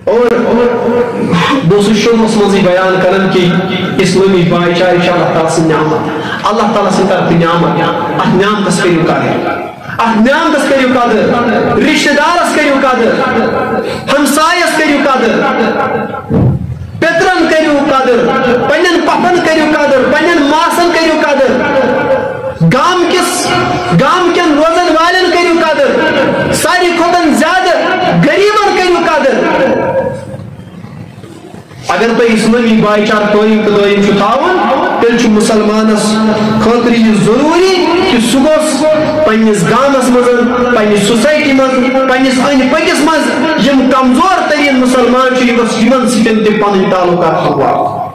اور دوسری شعبوں مزید بیان کرن کہ اسلامی بھائی چارے اللہ تعالیٰ سے نعمت اللہ تعالیٰ سے طرف نعمت ات نعمتس کریو قدر ات نعمتس کریو قدر رشتہ دارس کریو قدر ہمسایس کریو قدر پترن کریو قدر پنن پپن کریو قدر پنن ماسن کریو قدر گام کن روزن والن کریو قدر ساری کھوتن زیادہ غریبن کریو قدر اگر تھی اسلامی بھائی چار تعلیم تو دائم تھاون تیل مسلمانس خاطر یہ ضروری کہ سہ گوس پنس گامس مز پنس سوسائٹی مز پنس أنٛدۍ پٔکِس مز یم کمزور ترین مسلمان یہ گوس یمن سۭتۍ تہِ پنٕنۍ تعلقات ہموار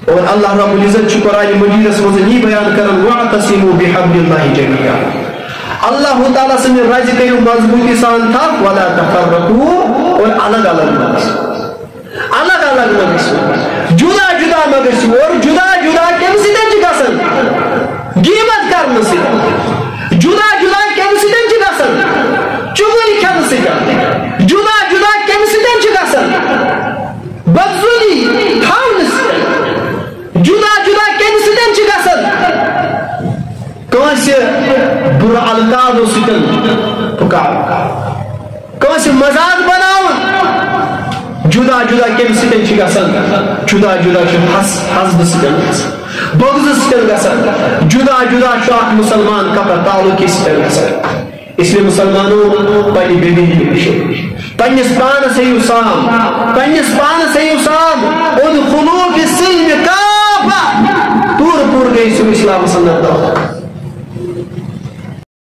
اور اللہ رب العزت قرآن مجیدس مز یہ بیان کرن واعتصموا بحبل اللہ جميعا اللہ تعالیٰ سن رز کرو مضبوطی سان تھا ولا تفرقوا اور الگ الگ مگسو جدا جدا مگسو اور جدا جدا کم سیدن چھ گسن غیبت کرن سیدن جدا جدا کم سیدن چھ گسن چغل کھن سیدن جدا جدا کم سیدن چھ گسن بدزولی تھاون سیدن جدا جدا کم سیدن چھ گسن کانس برا القاب سیدن پکار کانس مزاق بناون جدا جدا کم سیدن چھ گسن جدا جدا چھ حسد سیدن گسن بغض سیدن گسن جدا جدا چھ مسلمان کپر تعلق سیدن گسن اس لیے مسلمانوں پنی بیبی پنس پانس ہیو سام پنس پانس ہیو سام ادخلوا فی السلم کافہ پور پور گئی سو اسلام سنت